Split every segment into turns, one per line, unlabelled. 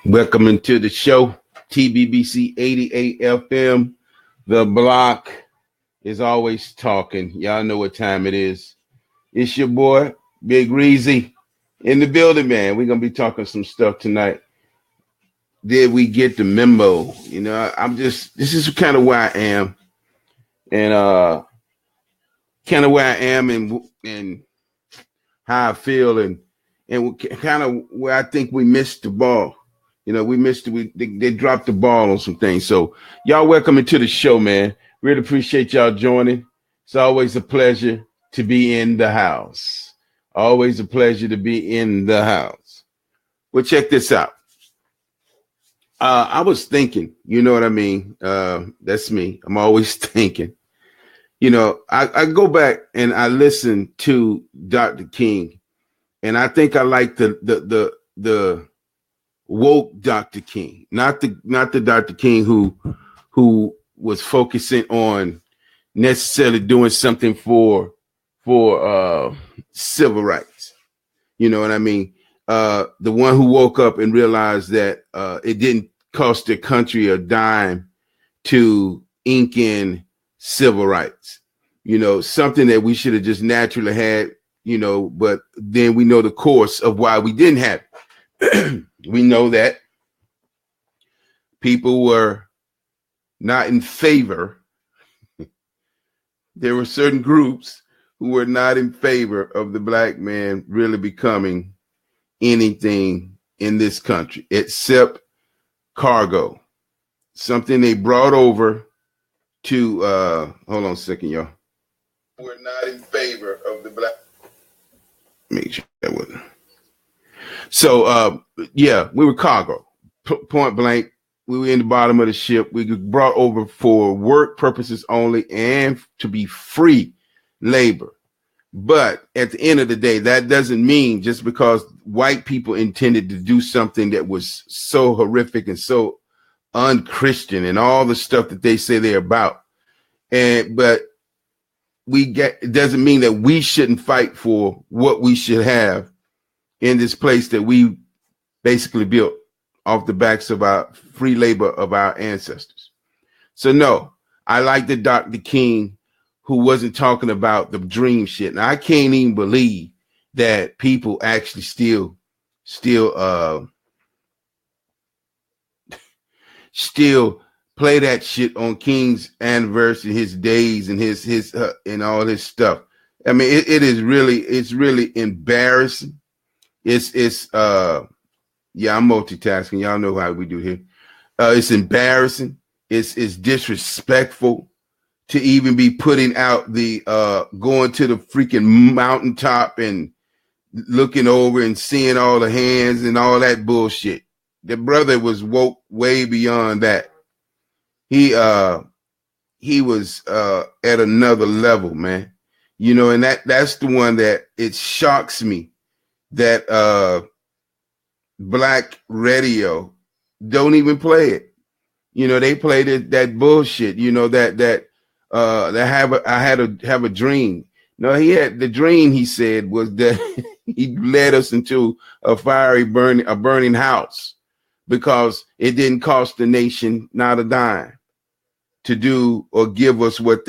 Welcome into the show, TBBC88FM. The BLOC is always talking. Y'all know what time it is. It's your boy, Big Reezy, in the building, man. We're going to be talking some stuff tonight. Did we get the memo? You know, this is kind of where I am. And kind of where I am and how I feel and kind of where I think we missed the ball. You know, they dropped the ball on some things. So y'all welcome into the show, man. Really appreciate y'all joining. It's always a pleasure to be in the house. Always a pleasure to be in the house. Well, check this out. I was thinking, you know what I mean? That's me. I'm always thinking. You know, I go back and I listen to Dr. King, and I think I like the woke Dr. King, not the Dr. King who was focusing on necessarily doing something for civil rights. You know what I mean? The one who woke up and realized that it didn't cost the country a dime to ink in civil rights. You know, something that we should have just naturally had, you know, but then we know the course of why we didn't have it. We know that people were not in favor. There were certain groups who were not in favor of the black man really becoming anything in this country except cargo, something they brought over to, hold on a second, y'all. We're not in favor of the black. Make sure that wasn't. So, yeah, we were cargo, point blank. We were in the bottom of the ship. We were brought over for work purposes only and to be free labor. But at the end of the day, that doesn't mean just because white people intended to do something that was so horrific and so unchristian and all the stuff that they say they're about. But it doesn't mean that we shouldn't fight for what we should have in this place that we basically built off the backs of our free labor of our ancestors. So no, I like the Dr. King who wasn't talking about the dream shit. Now I can't even believe that people actually still play that shit on King's anniversary, his days and his and all his stuff. I mean, it's really embarrassing. Yeah, I'm multitasking. Y'all know how we do here. It's embarrassing. It's disrespectful to even be putting out the going to the freaking mountaintop and looking over and seeing all the hands and all that bullshit. The brother was woke way beyond that. He was at another level, man. You know, and that's the one that it shocks me that black radio don't even play it. You know, they played that bullshit, you know, that I had a dream. No, the dream, he said, was that he led us into a burning house because it didn't cost the nation not a dime to do or give us what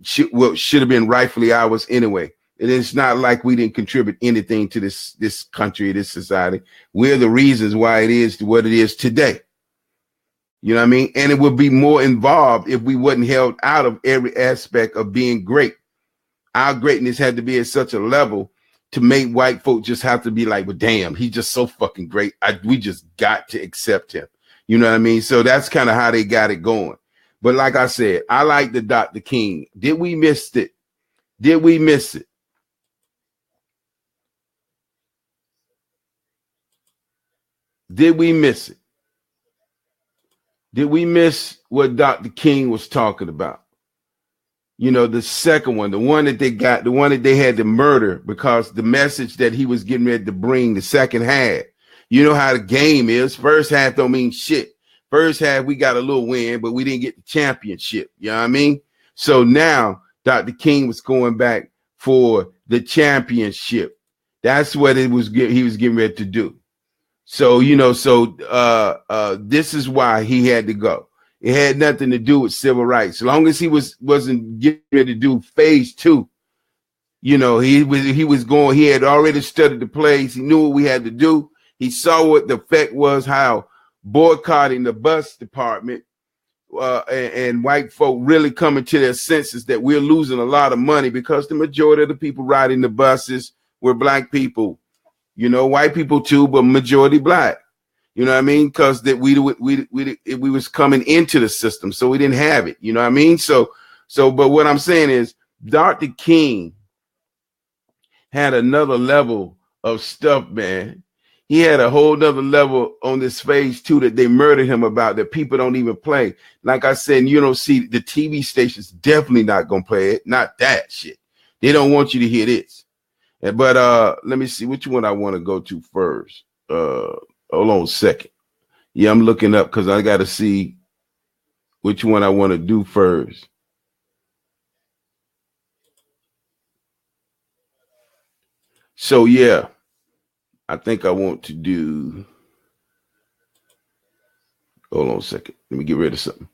should have been rightfully ours anyway. And it's not like we didn't contribute anything to this country, this society. We're the reasons why it is what it is today. You know what I mean? And it would be more involved if we wasn't held out of every aspect of being great. Our greatness had to be at such a level to make white folk just have to be like, well, damn, he's just so fucking great. We just got to accept him. You know what I mean? So that's kind of how they got it going. But like I said, I like the Dr. King. Did we miss it? Did we miss it? Did we miss it? Did we miss what Dr. King was talking about? You know, the second one, the one that they had to murder because the message that he was getting ready to bring the second half. You know how the game is. First half don't mean shit. First half, we got a little win, but we didn't get the championship. You know what I mean? So now Dr. King was going back for the championship. That's what he was getting ready to do. So, this is why he had to go. It had nothing to do with civil rights. As long as he wasn't getting ready to do phase 2, he had already studied the plays. He knew what we had to do. He saw what the effect was, how boycotting the bus department and white folk really coming to their senses that we're losing a lot of money because the majority of the people riding the buses were black people, white people too, but majority black. You know what I mean? Because that we was coming into the system, so we didn't have it. You know what I mean? So, but what I'm saying is, Dr. King had another level of stuff, man. He had a whole nother level on this phase 2 that they murdered him about that people don't even play. Like I said, you don't see the TV stations definitely not gonna play it. Not that shit. They don't want you to hear this. But let me see which one I want to go to first. Hold on a second. Yeah, I'm looking up because I got to see which one I want to do first. So yeah, I think I want to do. Hold on a second. Let me get rid of something.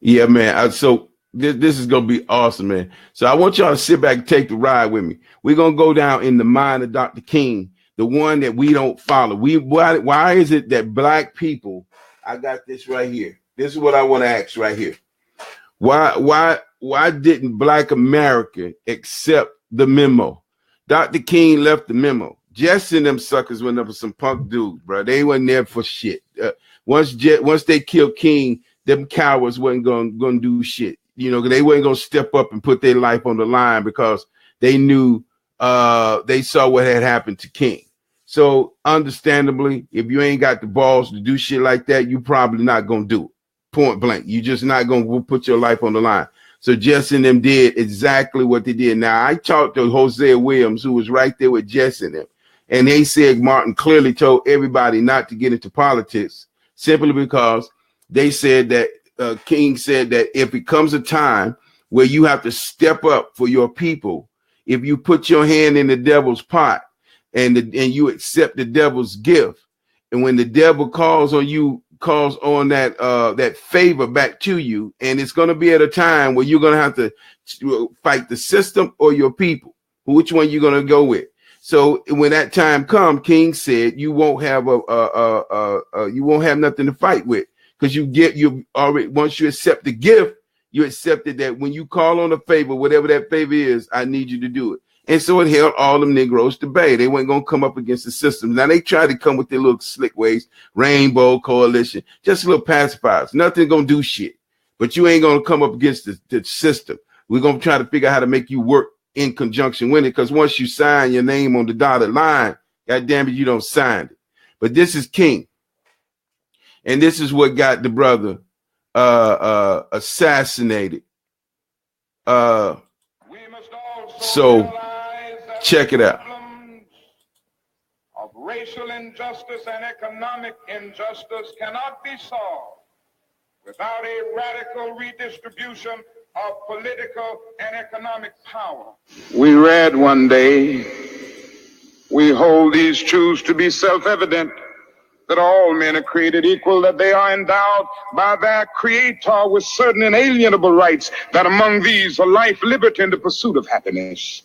Yeah, man. So this is gonna be awesome, man. So I want y'all to sit back and take the ride with me. We're gonna go down in the mind of Dr. King, the one that we don't follow. Why is it that black people? I got this right here. This is what I want to ask right here. Why didn't Black America accept the memo? Dr. King left the memo. Jesse and them suckers went up with some punk dudes, bro. They wasn't there for shit. Once they killed King, them cowards wasn't gonna do shit. They wasn't gonna step up and put their life on the line because they knew they saw what had happened to King. So understandably, if you ain't got the balls to do shit like that, you probably not gonna do it. Point blank. You just not gonna put your life on the line. So Jesse and them did exactly what they did. Now I talked to Hosea Williams, who was right there with Jesse and them. And they said Martin clearly told everybody not to get into politics simply because they said that King said that if it comes a time where you have to step up for your people, if you put your hand in the devil's pot and you accept the devil's gift, and when the devil calls on that favor back to you, and it's going to be at a time where you're going to have to fight the system or your people. Which one you're going to go with? So when that time comes, King said you won't have you won't have nothing to fight with because you already once you accept the gift, you accepted that when you call on a favor, whatever that favor is, I need you to do it. And so it held all them Negroes to bay. They weren't going to come up against the system. Now they tried to come with their little slick ways, Rainbow Coalition, just little pacifiers. Nothing going to do shit. But you ain't going to come up against the system. We're going to try to figure out how to make you work in conjunction with it, because once you sign your name on the dotted line, God damn it, you don't sign it. But this is King. And this is what got the brother assassinated. So check it out.
Of racial injustice and economic injustice cannot be solved without a radical redistribution of political and economic power. We read one day, we hold these truths to be self-evident, that all men are created equal, that they are endowed by their Creator with certain inalienable rights, that among these are life, liberty, and the pursuit of happiness.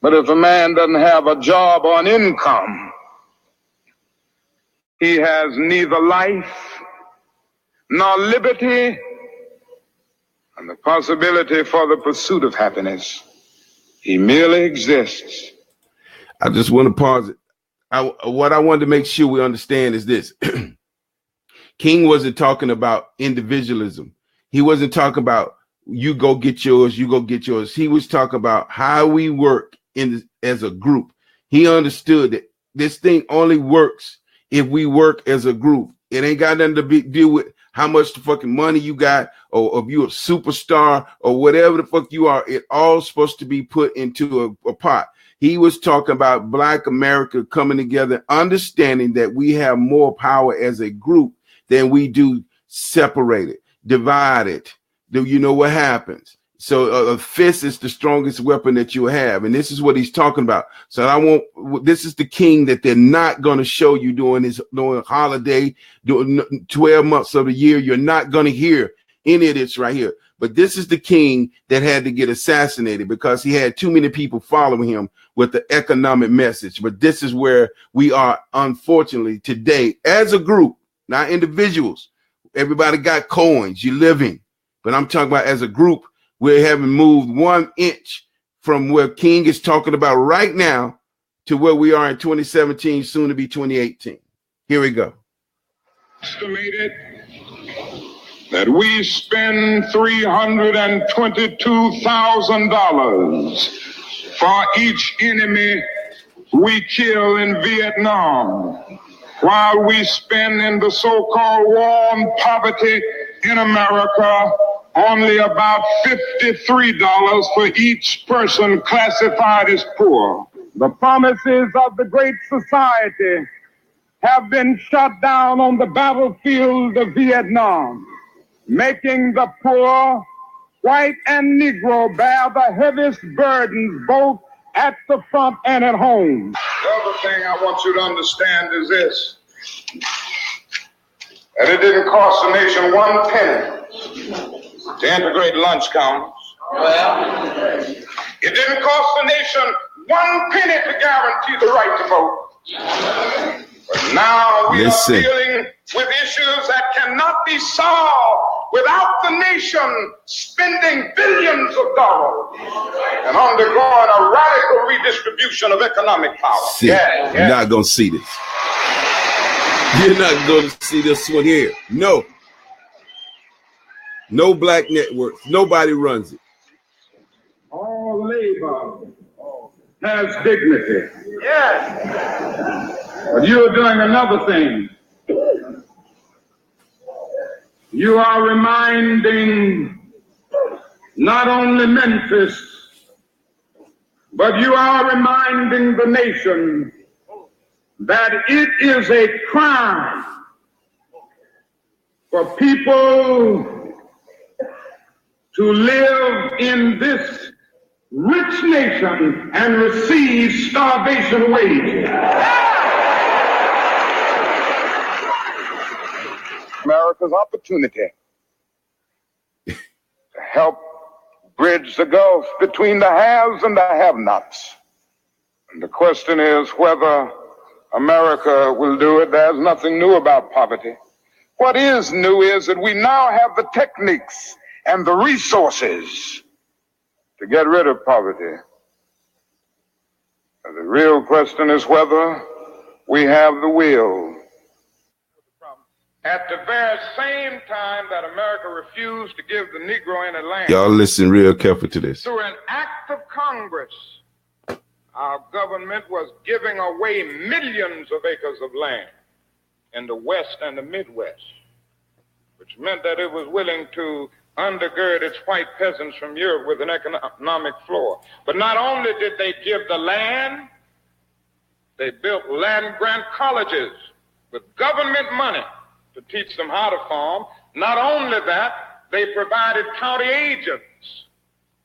But if a man doesn't have a job or an income, he has neither life nor liberty and the possibility for the pursuit of happiness. He merely exists.
I just want to pause it. What I wanted to make sure we understand is this. King wasn't talking about individualism. He wasn't talking about you go get yours, you go get yours. He was talking about how we work as a group. He understood that this thing only works if we work as a group. It ain't got nothing to deal with how much the fucking money you got, or if you're a superstar or whatever the fuck you are. It all supposed to be put into a pot. He was talking about Black America coming together, understanding that we have more power as a group than we do separated, divided. Do you know what happens? So a fist is the strongest weapon that you have. And this is what he's talking about. So this is the king that they're not going to show you during holiday, during 12 months of the year. You're not going to hear any of this right here. But this is the king that had to get assassinated because he had too many people following him with the economic message. But this is where we are, unfortunately, today as a group, not individuals. Everybody got coins, you're living. But I'm talking about as a group, we haven't moved 1 inch from where King is talking about right now to where we are in 2017, soon to be 2018. Here we go.
Estimated that we spend $322,000 for each enemy we kill in Vietnam, while we spend in the so-called war on poverty in America only about $53 for each person classified as poor. The promises of the Great Society have been shot down on the battlefield of Vietnam, making the poor, white and Negro, bear the heaviest burdens both at the front and at home. The other thing I want you to understand is this, that it didn't cost the nation 1 penny to integrate lunch counters. It didn't cost the nation 1 penny to guarantee the right to vote. But now we are dealing with issues that cannot be solved without the nation spending billions of dollars and undergoing a radical redistribution of economic power.
You're not going to see this. You're not going to see this one here. No. No black networks. Nobody runs it.
All labor has dignity. Yes. But you're doing another thing. You are reminding not only Memphis, but you are reminding the nation that it is a crime for people to live in this rich nation and receive starvation wages. America's opportunity to help bridge the gulf between the haves and the have-nots. And the question is whether America will do it. There's nothing new about poverty. What is new is that we now have the techniques and the resources to get rid of poverty. And the real question is whether we have the will. At the very same time that America refused to give the Negro any land.
Y'all listen real careful to this.
Through an act of Congress, our government was giving away millions of acres of land in the West and the Midwest, which meant that it was willing to undergird its white peasants from Europe with an economic floor. But not only did they give the land, they built land-grant colleges with government money to teach them how to farm. Not only that, they provided county agents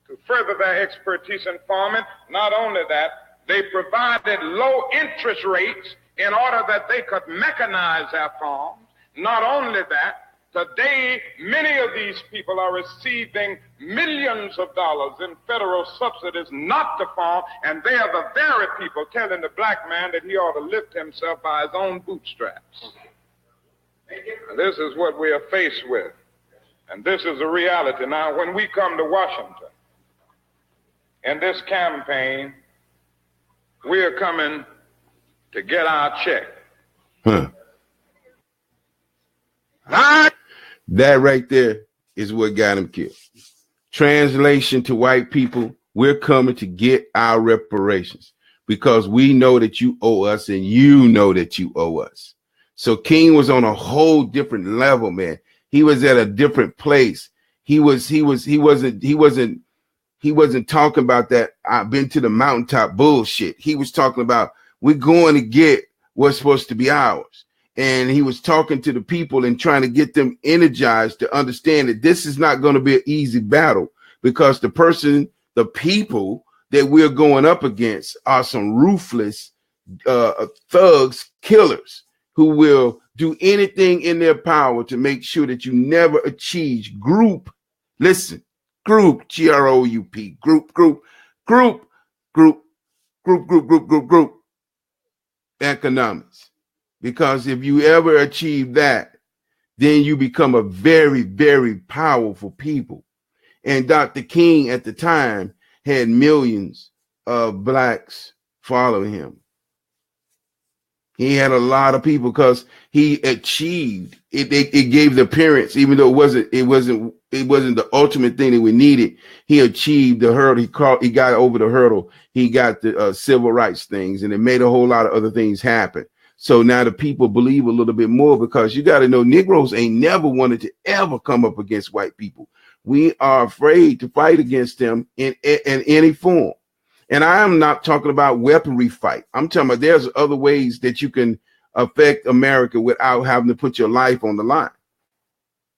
to further their expertise in farming. Not only that, they provided low interest rates in order that they could mechanize their farms. Not only that, today, many of these people are receiving millions of dollars in federal subsidies not to farm, and they are the very people telling the black man that he ought to lift himself by his own bootstraps. And this is what we are faced with, and this is a reality. Now, when we come to Washington, in this campaign, we are coming to get our check.
That right there is what got him killed. Translation to white people, we're coming to get our reparations because we know that you owe us and you know that you owe us. So King was on a whole different level, man. He was at a different place. He wasn't talking about that I've been to the mountaintop bullshit. He was talking about we're going to get what's supposed to be ours. And he was talking to the people and trying to get them energized to understand that this is not going to be an easy battle because the people that we're going up against are some ruthless thugs, killers, who will do anything in their power to make sure that you never achieve group. Listen, group, Group, group economics. Because if you ever achieve that, then you become a very, very powerful people. And Dr. King at the time had millions of blacks following him. He had a lot of people because he achieved it. It gave the appearance, even though it wasn't the ultimate thing that we needed. He achieved the hurdle. He got over the hurdle. He got the civil rights things, and it made a whole lot of other things happen. So now the people believe a little bit more, because you got to know Negroes ain't never wanted to ever come up against white people. We are afraid to fight against them in any form. And I am not talking about weaponry fight. I'm talking about there's other ways that you can affect America without having to put your life on the line.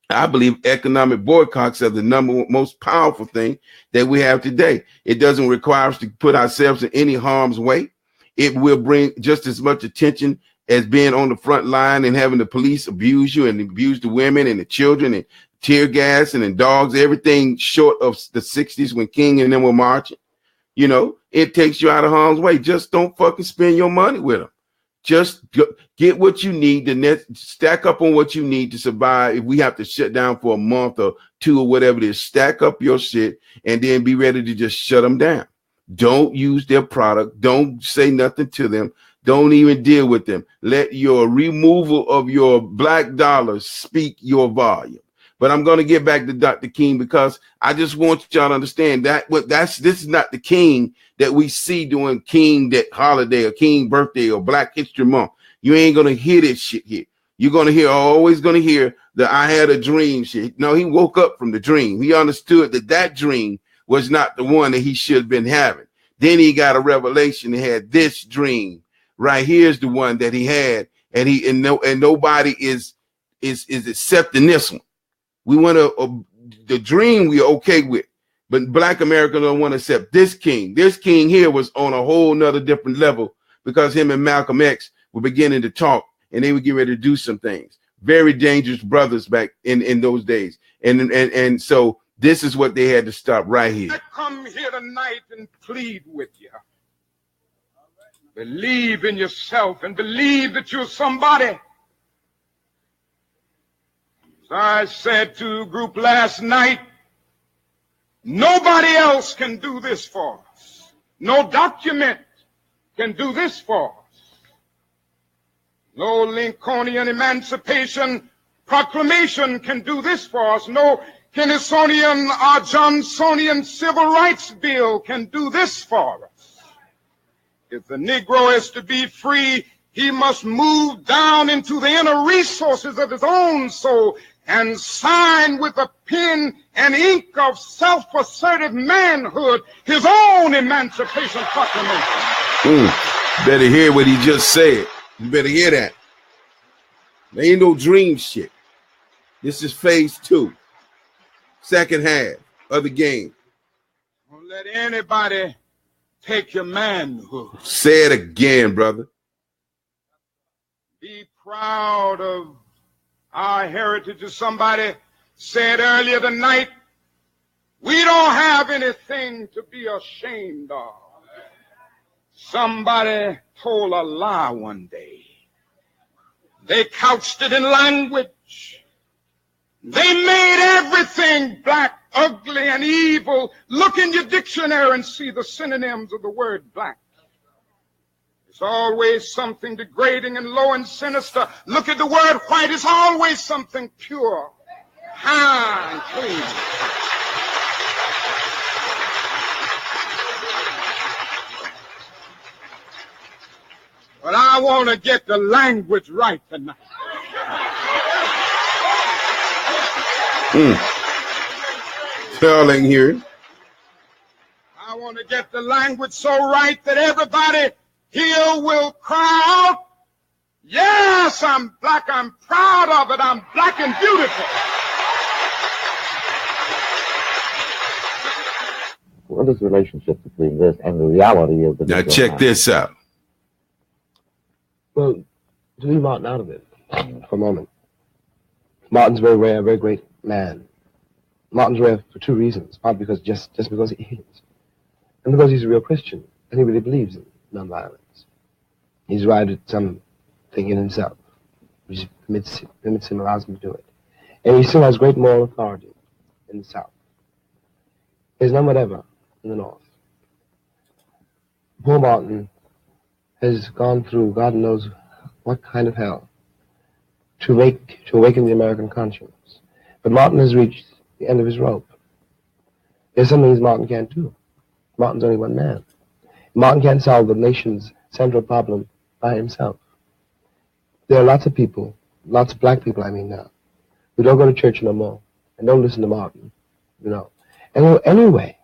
I believe economic boycotts are the most powerful thing that we have today. It doesn't require us to put ourselves in any harm's way. It will bring just as much attention as being on the front line and having the police abuse you and abuse the women and the children and tear gas and dogs, everything short of the 60s when King and them were marching. You know, it takes you out of harm's way. Just don't fucking spend your money with them. Just get what you need, stack up on what you need to survive. If we have to shut down for a month or two or whatever it is, stack up your shit and then be ready to just shut them down. Don't use their product. Don't say nothing to them. Don't even deal with them. Let your removal of your black dollars speak your volume. But I'm going to get back to Dr. King, because I just want y'all to understand that this is not the King that we see doing King that holiday or King birthday or Black History Month. You ain't going to hear this shit here. You're going to hear, always going to hear the I had a dream shit. No, he woke up from the dream. He understood that dream was not the one that he should have been having. Then he got a revelation and had this dream. Right here's the one that he had, and nobody is accepting this one. We want the dream we're okay with, but Black Americans don't want to accept this king. This king here was on a whole nother different level, because him and Malcolm X were beginning to talk, and they would get ready to do some things. Very dangerous brothers back in those days. And so this is what they had to stop right here.
I come here tonight and plead with you. Believe in yourself and believe that you're somebody. As I said to a group last night, nobody else can do this for us. No document can do this for us. No Lincolnian Emancipation Proclamation can do this for us. No Kennedonian or Johnsonian Civil Rights Bill can do this for us. If the Negro is to be free, he must move down into the inner resources of his own soul and sign with a pen and ink of self-assertive manhood his own Emancipation Proclamation.
Better hear what he just said. You better hear that. There ain't no dream shit. This is phase 2. Second half of the game.
Don't let anybody take your manhood.
Say it again, brother.
Be proud of our heritage. As somebody said earlier tonight, we don't have anything to be ashamed of. Somebody told a lie one day. They couched it in language. They made everything black, ugly, and evil. Look in your dictionary and see the synonyms of the word black. It's always something degrading and low and sinister. Look at the word white. It's always something pure, high, and clean. But I want to get the language right tonight.
Y'all ain't hearing.
I want to get the language so right that everybody here will cry out, yes, I'm black, I'm proud of it, I'm black and beautiful.
What is the relationship between this and the reality of the...
Now check this out.
Well, to leave Martin out of it for a moment. Martin's very rare, very great man. Martin's rare for two reasons. Partly because just because he is. And because he's a real Christian. And he really believes in nonviolence. He's arrived at something in himself, which permits him, allows him to do it. And he still has great moral authority in the South. There's none whatever in the North. Poor Martin has gone through God knows what kind of hell to awaken the American conscience. But Martin has reached the end of his rope. There's some things Martin can't do. Martin's only one man. Martin can't solve the nation's central problem by himself. There are lots of people, lots of black people I mean now, who don't go to church no more and don't listen to Martin, you know. And who anyway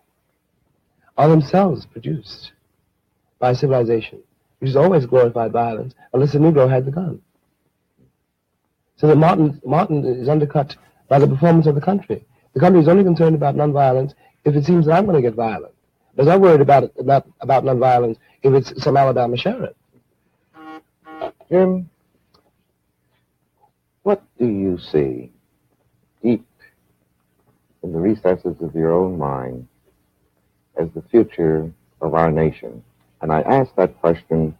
are themselves produced by a civilization which has always glorified violence unless the Negro had the gun. So that Martin is undercut by the performance of the country. The country is only concerned about nonviolence if it seems that I'm going to get violent. But I'm worried about nonviolence if it's some Alabama sheriff.
Jim, what do you see deep in the recesses of your own mind as the future of our nation? And I ask that question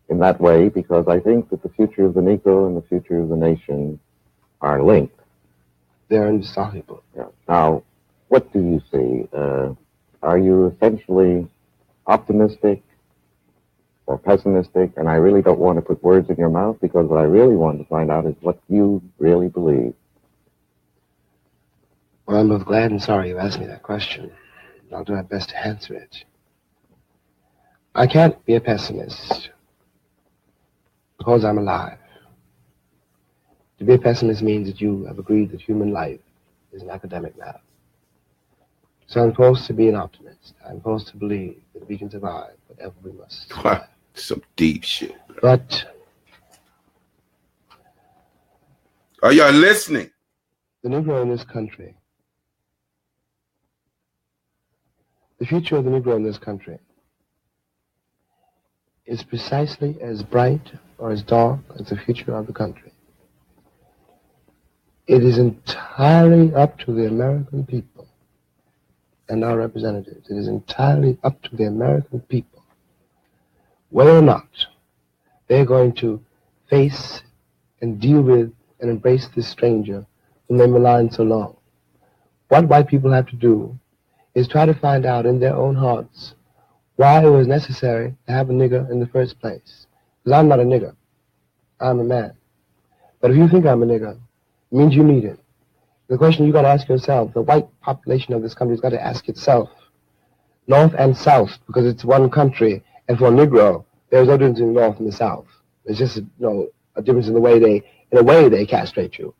in that way because I think that the future of the Negro and the future of the nation are linked.
They're indissoluble.
Yeah. Now, what do you see? Are you essentially optimistic or pessimistic? And I really don't want to put words in your mouth because what I really want to find out is what you really believe.
Well, I'm both glad and sorry you asked me that question. I'll do my best to answer it. I can't be a pessimist because I'm alive. To be a pessimist means that you have agreed that human life is an academic matter. So I'm supposed to be an optimist. I'm supposed to believe that we can survive whatever we must survive.
Wow, some deep shit.
But
are y'all listening?
The Negro in this country, the future of the Negro in this country is precisely as bright or as dark as the future of the country. It is entirely up to the American people and our representatives. It is entirely up to the American people whether or not they're going to face and deal with and embrace this stranger whom they maligned so long. What white people have to do is try to find out in their own hearts why it was necessary to have a nigger in the first place. Because I'm not a nigger. I'm a man. But if you think I'm a nigger, it means you need it. The question you got to ask yourself, the white population of this country has got to ask itself, North and South, because it's one country, and for a Negro, there's no difference in the North and the South. There's just a difference in the way they castrate you.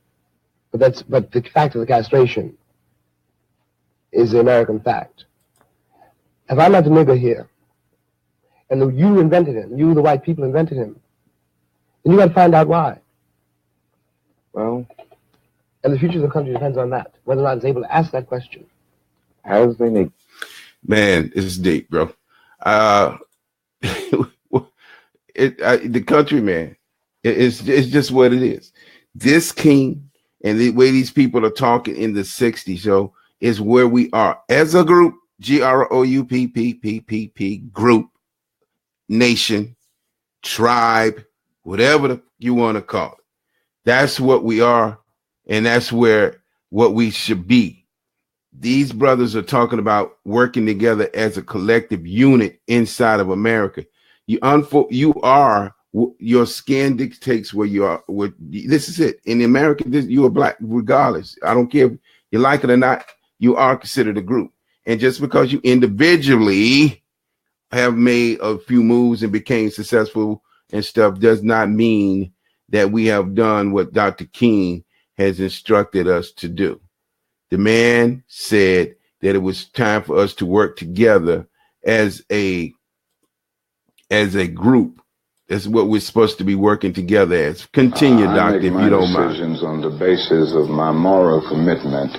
But the fact of the castration is the American fact. If I'm not the nigger here, and you invented him, you the white people invented him, then you got to find out why.
Well,
and the future of the country depends on that, whether or not it's able to ask that question.
As they need.
Man, it's deep, bro. The country, man, it's just what it is. This king and the way these people are talking in the 60s, so is where we are as a group, GROUPPPPP, group, nation, tribe, whatever you want to call it. That's what we are, and that's what we should be. These brothers are talking about working together as a collective unit inside of America. Your skin dictates where you are. This is it. In America, you are black, regardless. I don't care if you like it or not. You are considered a group. And just because you individually have made a few moves and became successful and stuff does not mean that we have done what Dr. King has instructed us to do. The man said that it was time for us to work together as a group. That's what we're supposed to be working together as. Continue, Doctor, if you don't mind.
I make my decisions on the basis of my moral commitment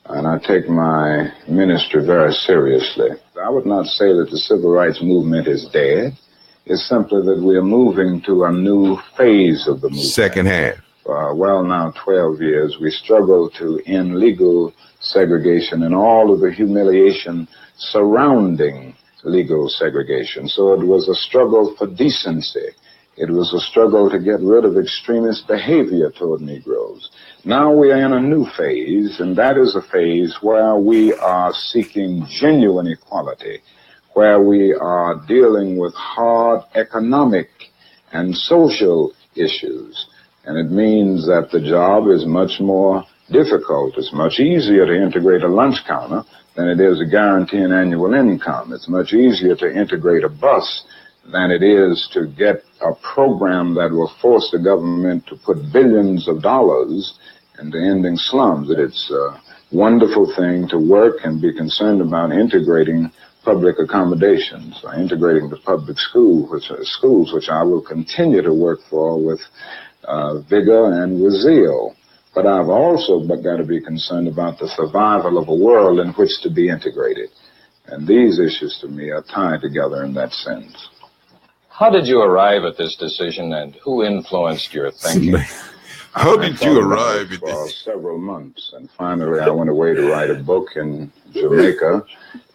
and I take my ministry very seriously. I would not say that the civil rights movement is dead. It's simply that we are moving to a new phase of the movement.
Second half.
Well, now 12 years, we struggle to end legal segregation and all of the humiliation surrounding legal segregation. So it was a struggle for decency. It was a struggle to get rid of extremist behavior toward Negroes. Now we are in a new phase, and that is a phase where we are seeking genuine equality, where we are dealing with hard economic and social issues. And it means that the job is much more difficult. It's much easier to integrate a lunch counter than it is to guarantee an annual income. It's much easier to integrate a bus than it is to get a program that will force the government to put billions of dollars into ending slums. It's a wonderful thing to work and be concerned about integrating public accommodations, integrating the public schools, which I will continue to work for with vigor and with zeal. But I've also got to be concerned about the survival of a world in which to be integrated. And these issues to me are tied together in that sense.
How did you arrive at this decision, and who influenced your thinking?
How did you arrive at this?
For several months, and finally I went away to write a book in Jamaica,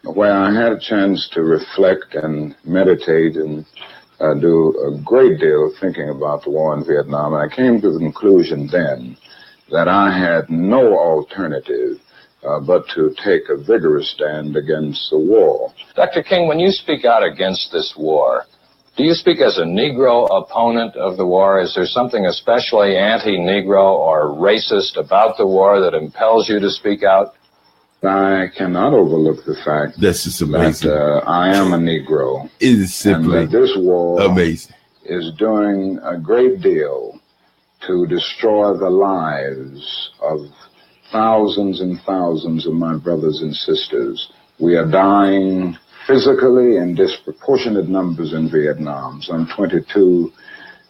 where I had a chance to reflect and meditate and do a great deal of thinking about the war in Vietnam. And I came to the conclusion then that I had no alternative but to take a vigorous stand against the war.
Dr. King, when you speak out against this war, do you speak as a Negro opponent of the war? Is there something especially anti-Negro or racist about the war that impels you to speak out?
I cannot overlook the fact that I am a Negro.
It is simply
and that this war
amazing.
Is doing a great deal to destroy the lives of thousands and thousands of my brothers and sisters. We are dying physically in disproportionate numbers in Vietnam. Some 22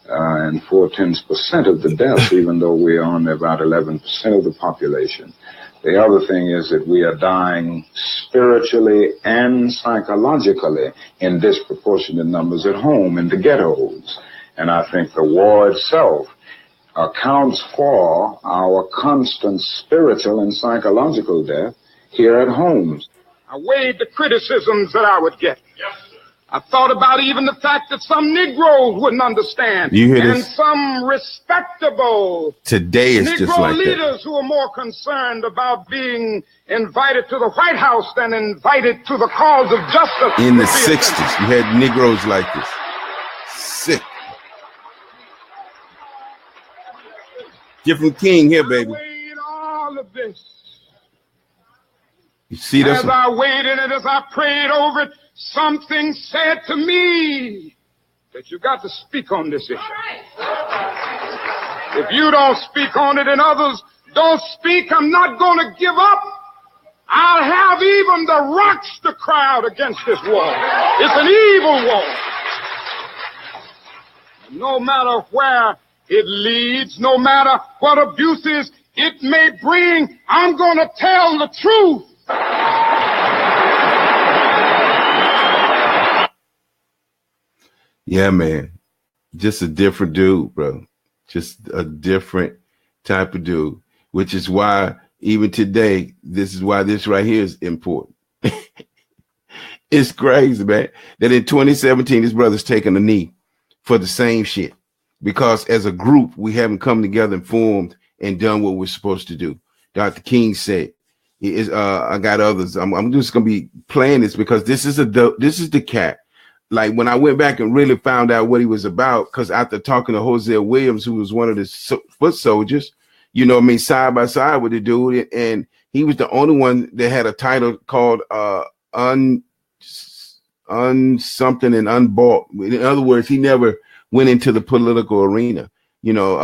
and 4/10% of the deaths, even though we are only about 11% of the population. The other thing is that we are dying spiritually and psychologically in disproportionate numbers at home in the ghettos. And I think the war itself accounts for our constant spiritual and psychological death here at home.
I weighed the criticisms that I would get. I thought about even the fact that some Negroes wouldn't understand.
You hear
and
this?
Some respectable
Today is
Negro
just like
leaders
that.
who are more concerned about being invited to the White House than invited to the cause of justice.
In the 60s, you had Negroes like this. Sick. Different king here, baby.
I weighed all of this.
You see this?
As I waited and as I prayed over it, something said to me that you got to speak on this issue. If you don't speak on it and others don't speak, I'm not going to give up. I'll have even the rocks to cry out against this war. It's an evil war. No matter where it leads, no matter what abuses it may bring, I'm going to tell the truth.
Yeah, man. Just a different dude, bro. Just a different type of dude, which is why even today, this is why this right here is important. It's crazy, man, that in 2017, this brother's taking a knee for the same shit, because as a group, we haven't come together and formed and done what we're supposed to do. Dr. King said, I got others. I'm just going to be playing this because this is the cat. Like when I went back and really found out what he was about, because after talking to Hosea Williams, who was one of the foot soldiers, you know what I mean, side by side with the dude, and he was the only one that had a title called something and unbought. In other words, he never went into the political arena. You know,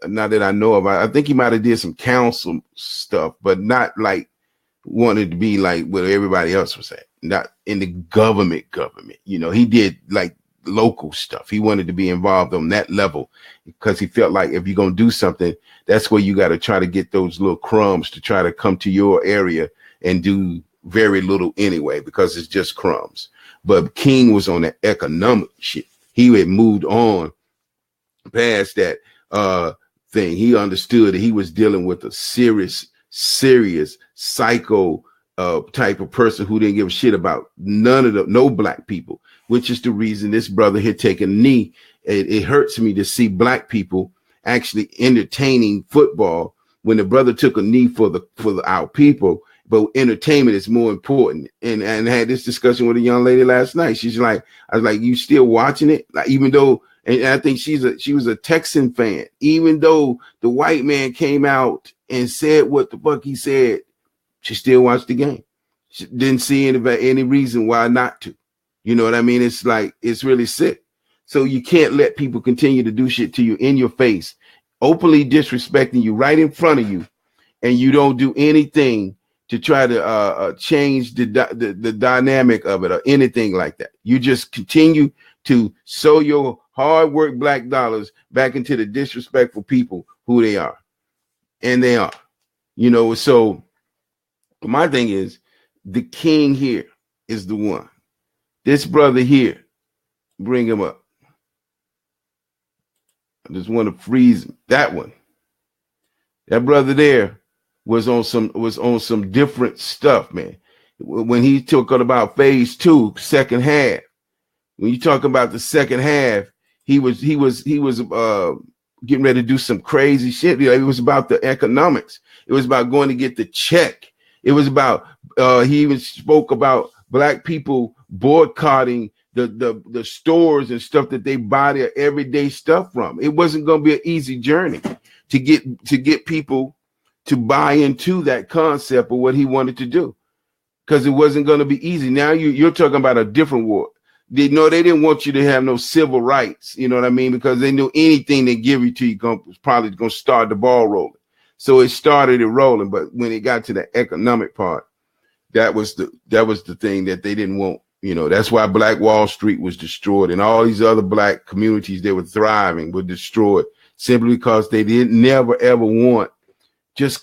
not that I know of. I think he might have did some council stuff, but not like wanted to be like what everybody else was at. Not in the government. You know, he did like local stuff. He wanted to be involved on that level because he felt like if you're going to do something, that's where you got to try to get those little crumbs to try to come to your area and do very little anyway, because it's just crumbs. But King was on that economic shit. He had moved on past that thing. He understood that he was dealing with a serious psycho type of person who didn't give a shit about no black people, which is the reason this brother had taken a knee. It hurts me to see black people actually entertaining football when the brother took a knee for our people. But entertainment is more important. And I had this discussion with a young lady last night. She's like, I was like, you still watching it? Like, even though, and I think she was a Texan fan, even though the white man came out and said what the fuck he said, she still watched the game. She didn't see any reason why not to. You know what I mean? It's like, it's really sick. So you can't let people continue to do shit to you in your face, openly disrespecting you right in front of you, and you don't do anything to try to change the dynamic of it or anything like that. You just continue to sow your hard work black dollars back into the disrespectful people who they are. And they are, you know. So my thing is, the king here is the one. This brother here, bring him up. I just want to freeze him. That one. That brother there was on some different stuff, man. When he talking about phase 2, second half. When you talk about the second half, he was getting ready to do some crazy shit. You know, it was about the economics. It was about going to get the check. It was about he even spoke about black people boycotting the stores and stuff that they buy their everyday stuff from. It wasn't going to be an easy journey to get people to buy into that concept of what he wanted to do, because it wasn't going to be easy. Now you're talking about a different war. They didn't want you to have no civil rights. You know what I mean? Because they knew anything they give you to you was probably going to start the ball rolling. So it started it rolling. But when it got to the economic part, that was the thing that they didn't want. You know, that's why Black Wall Street was destroyed, and all these other black communities that were thriving were destroyed simply because they never ever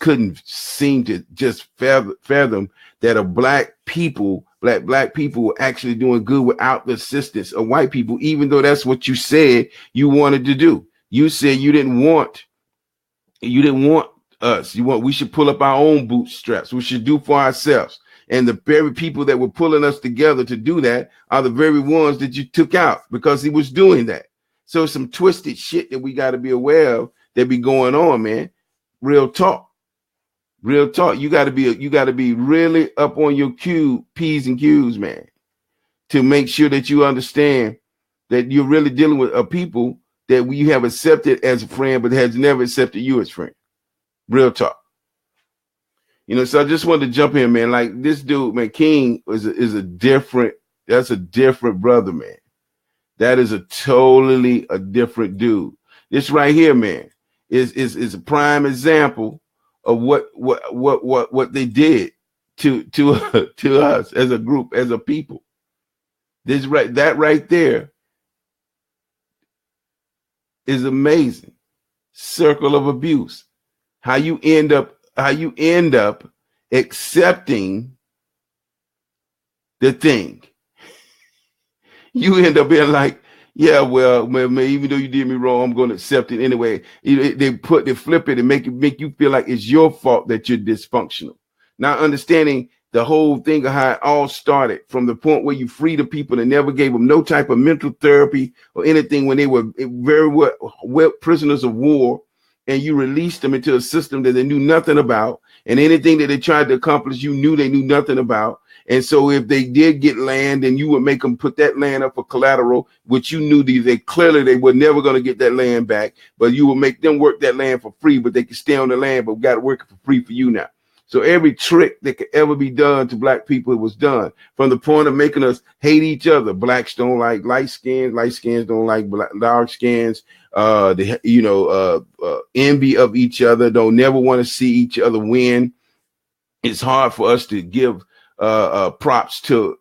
couldn't seem to just fathom that a black people were actually doing good without the assistance of white people, even though that's what you said you wanted to do. You said you didn't want us. We should pull up our own bootstraps. We should do for ourselves. And the very people that were pulling us together to do that are the very ones that you took out because he was doing that. So some twisted shit that we got to be aware of that be going on, man. Real talk. Real talk. You got to be really up on your P's and Q's, man, to make sure that you understand that you're really dealing with a people that you have accepted as a friend, but has never accepted you as friend. Real talk. You know, so I just wanted to jump in, man. Like this dude, man, King that's a different brother, man. That is a totally a different dude. This right here, man, is a prime example of what they did to us as a group, as a people. That right there is amazing. Circle of abuse. How you end up accepting the thing. You end up being like, yeah, well, man, even though you did me wrong, I'm going to accept it anyway. They flip it and make you feel like it's your fault that you're dysfunctional. Not understanding the whole thing of how it all started from the point where you freed the people and never gave them no type of mental therapy or anything when they were very well prisoners of war, and you released them into a system that they knew nothing about, and anything that they tried to accomplish, you knew they knew nothing about. And so if they did get land, then you would make them put that land up for collateral, which you knew they were never going to get that land back, but you would make them work that land for free, but they could stay on the land, but got to work for free for you now. So every trick that could ever be done to black people, it was done from the point of making us hate each other. Blacks don't like light skins don't like dark skins. Envy of each other, don't never want to see each other win. It's hard for us to give props to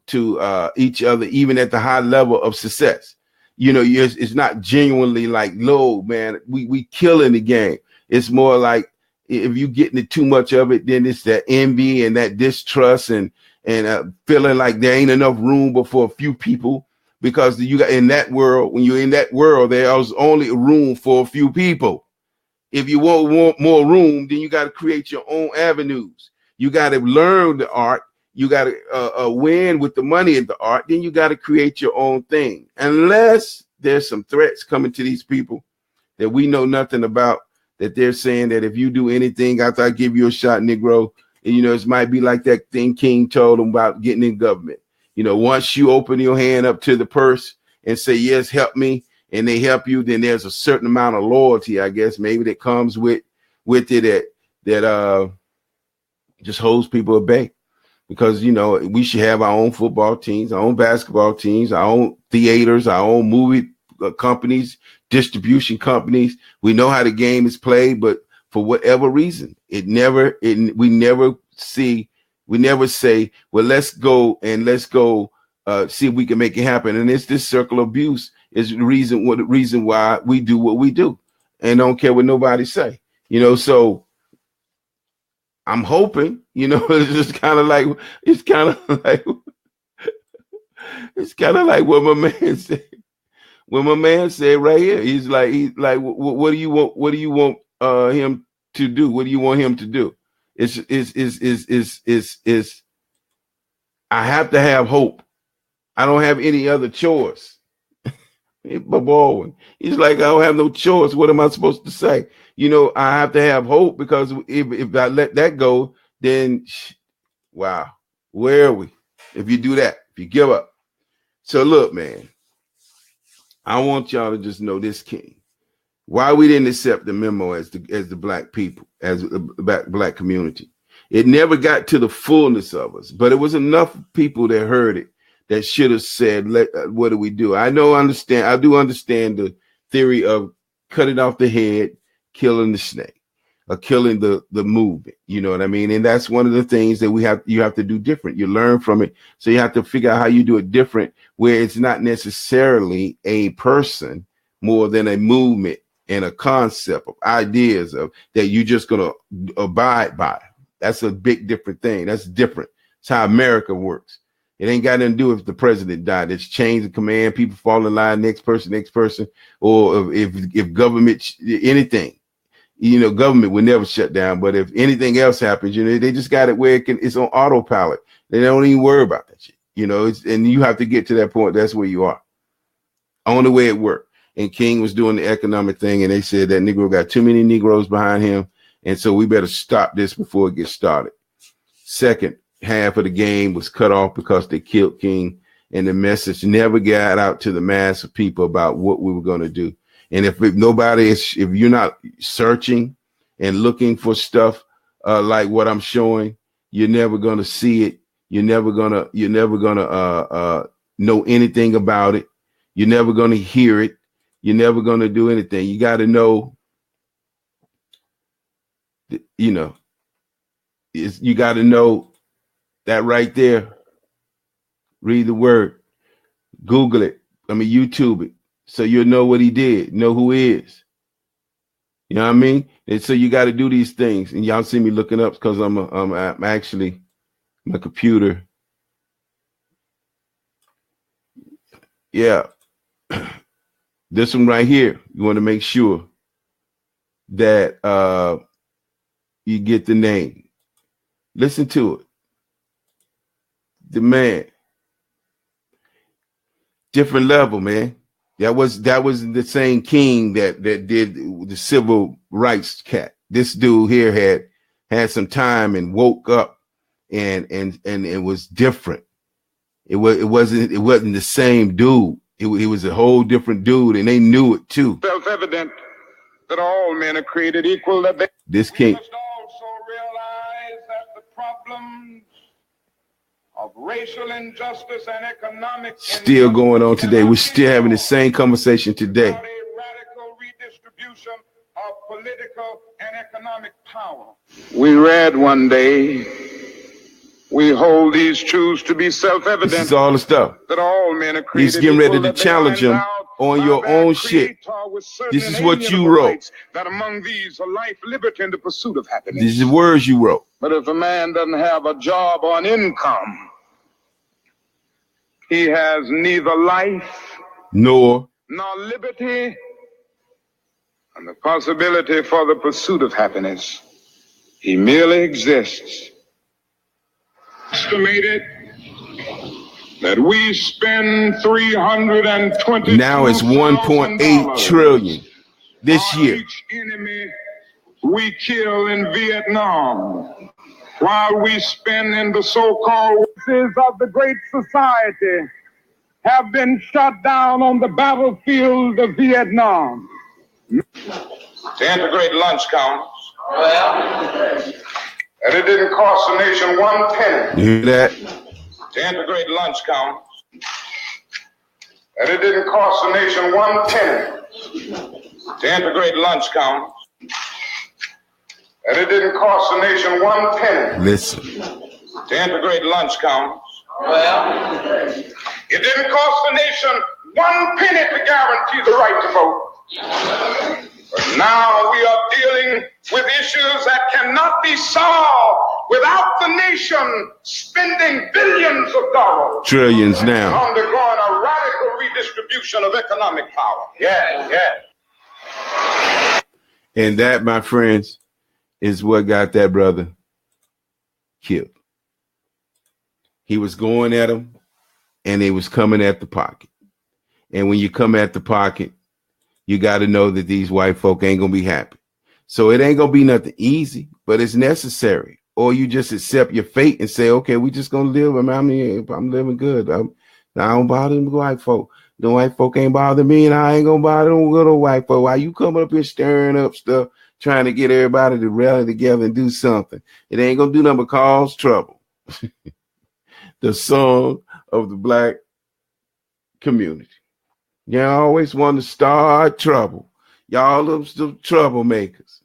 each other, even at the high level of success. you know, it's not genuinely like, no, man, we killing the game. It's more like if you getting it too much of it, then it's that envy and that distrust and feeling like there ain't enough room but for a few people, because you got in that world, when you're in that world, there's only room for a few people. If you want more room, then you got to create your own avenues. You got to learn the art. You got to win with the money in the art. Then you got to create your own thing. Unless there's some threats coming to these people that we know nothing about, that they're saying that if you do anything after I give you a shot, Negro, and, you know, it might be like that thing King told them about getting in government. You know, once you open your hand up to the purse and say, yes, help me, and they help you, then there's a certain amount of loyalty, I guess, maybe that comes with it that just holds people at bay. Because, you know, we should have our own football teams, our own basketball teams, our own theaters, our own movie companies, distribution companies. We know how the game is played, but for whatever reason, we never say, well, let's go see if we can make it happen. And it's this circle of abuse is the reason why we do what we do and don't care what nobody say, you know. So I'm hoping, you know, it's kind of like what my man said. When my man said right here, he's like, what do you want? What do you want him to do? What do you want him to do? It's I have to have hope. I don't have any other choice. Baldwin, he's like, I don't have no choice. What am I supposed to say? You know, I have to have hope, because if I let that go, then wow, where are we? If you do that, if you give up. So look, man, I want y'all to just know this, King. Why we didn't accept the memo as the black people, as the black community. It never got to the fullness of us, but it was enough people that heard it that should have said, what do we do? I do understand the theory of cutting off the head, killing the snake, or killing the movement. You know what I mean? And that's one of the things that you have to do different. You learn from it. So you have to figure out how you do it different, where it's not necessarily a person more than a movement and a concept of ideas of that you're just going to abide by. That's a big different thing. That's different. It's how America works. It ain't got nothing to do with if the president died. It's change of command. People fall in line. Next person. Or if government, anything, you know, government would never shut down. But if anything else happens, you know, they just got it where it's on autopilot. They don't even worry about that shit. You know, and you have to get to that point. That's where you are. Only way it worked. And King was doing the economic thing, and they said that Negro got too many Negroes behind him. And so we better stop this before it gets started. Second half of the game was cut off because they killed King, and the message never got out to the mass of people about what we were going to do. And if you're not searching and looking for stuff like what I'm showing, you're never going to see it. You're never gonna know anything about it. You're never going to hear it. You're never going to do anything. You got to know, you know, you got to know that right there. Read the word, Google it. YouTube it. So you'll know what he did, know who he is. You know what I mean? And so you got to do these things. And y'all see me looking up because I'm actually my computer. Yeah. This one right here, you want to make sure that you get the name. Listen to it. The man. Different level, man. That was the same King that did the civil rights cat. This dude here had some time and woke up and it was different. It wasn't the same dude. It was a whole different dude, and they knew it too.
Self-evident that all men are created equal.
This King.
We must also realize that the problems of racial injustice and economic
still going on today. We're still having the same conversation today.
A radical redistribution of political and economic power. We read one day, we hold these truths to be self-evident.
This is all the stuff.
That all men are created
He's getting ready to
equal,
challenge him on your own shit. This is what you wrote.
That among these are life, liberty, and the pursuit of happiness.
These are words you wrote.
But if a man doesn't have a job or an income, he has neither life
nor
liberty and the possibility for the pursuit of happiness. He merely exists. Estimated that we spend $320.
Now it's 1.8 trillion this year.
Each enemy we kill in Vietnam, while we spend in the so-called forces of the great society have been shot down on the battlefield of Vietnam. To integrate lunch counters. And it didn't cost the nation 1 penny.
You hear that?
To integrate lunch counters. And it didn't cost the nation 1 penny. To integrate lunch counters. And it didn't cost the nation 1 penny.
Listen.
To integrate lunch counters. It didn't cost the nation 1 penny to guarantee the right to vote. But now we are dealing with issues that cannot be solved without the nation spending billions of dollars.
Trillions now.
Undergoing a radical redistribution of economic power. Yeah.
And that, my friends, is what got that brother killed. He was going at him, and they was coming at the pocket. And when you come at the pocket, you got to know that these white folk ain't going to be happy. So it ain't going to be nothing easy, but it's necessary. Or you just accept your fate and say, okay, we just going to live. I'm living good. I don't bother the white folk. The white folk ain't bother me, and I ain't going to bother them little white folk. Why you coming up here stirring up stuff, trying to get everybody to rally together and do something? It ain't going to do nothing but cause trouble. The song of the black community. Y'all always want to start trouble. Y'all them still troublemakers.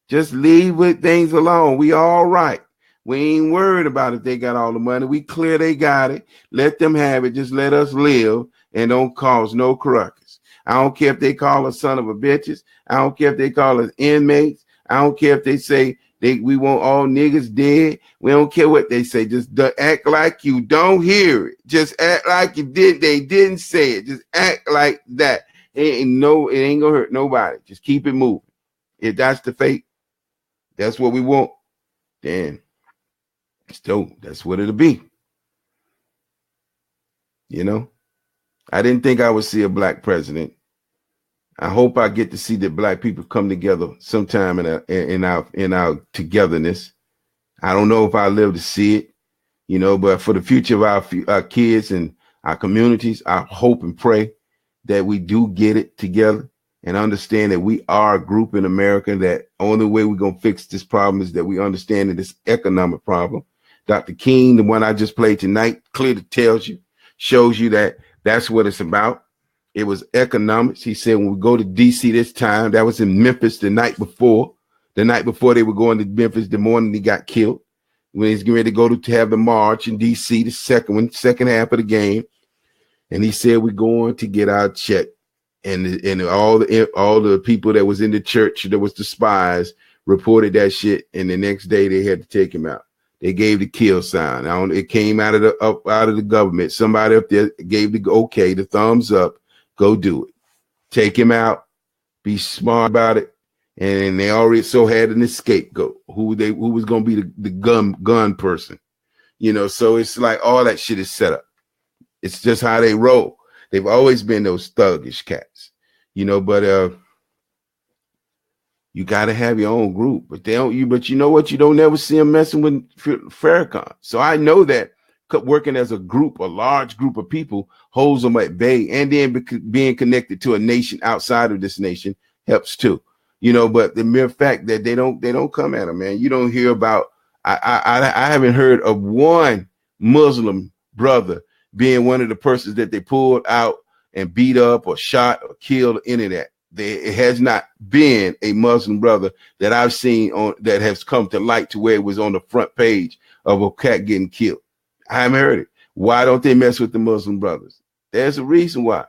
Just leave with things alone. We all right. We ain't worried about if they got all the money. We clear they got it. Let them have it. Just let us live and don't cause no ruckus. I don't care if they call us son of a bitches. I don't care if they call us inmates. I don't care if they say we want all niggas dead. We don't care what they say. Just act like you don't hear it. Just act like you did. They didn't say it. Just act like that. It ain't gonna hurt nobody. Just keep it moving. If that's the fate, that's what we want, then still that's what it'll be. You know, I didn't think I would see a black president. I hope I get to see that black people come together sometime in our togetherness. I don't know if I live to see it, you know, but for the future of our kids and our communities, I hope and pray that we do get it together and understand that we are a group in America, that only way we're going to fix this problem is that we understand that it's economic problem. Dr. King, the one I just played tonight, clearly shows you that that's what it's about. It was economics. He said, when we go to D.C. this time, that was in Memphis the night before they were going to Memphis, the morning he got killed. When he's getting ready to go to have the march in D.C., the second half of the game. And he said, we're going to get our check. And all the people that was in the church, that was the spies, reported that shit. And the next day they had to take him out. They gave the kill sign. It came out of the government. Somebody up there gave the okay, the thumbs up. Go do it. Take him out. Be smart about it. And they already had an scapegoat who was going to be the gun person. You know, so it's like all that shit is set up. It's just how they roll. They've always been those thuggish cats, you know, but you got to have your own group, but you know what? You don't never see them messing with Farrakhan. So I know that working as a group, a large group of people, holds them at bay, and then being connected to a nation outside of this nation helps too, you know. But the mere fact that they don't come at them, man. You don't hear about. I haven't heard of one Muslim brother being one of the persons that they pulled out and beat up or shot or killed, or any of that. It has not been a Muslim brother that I've seen that has come to light to where it was on the front page of a cat getting killed. I haven't heard it. Why don't they mess with the Muslim brothers? There's a reason why.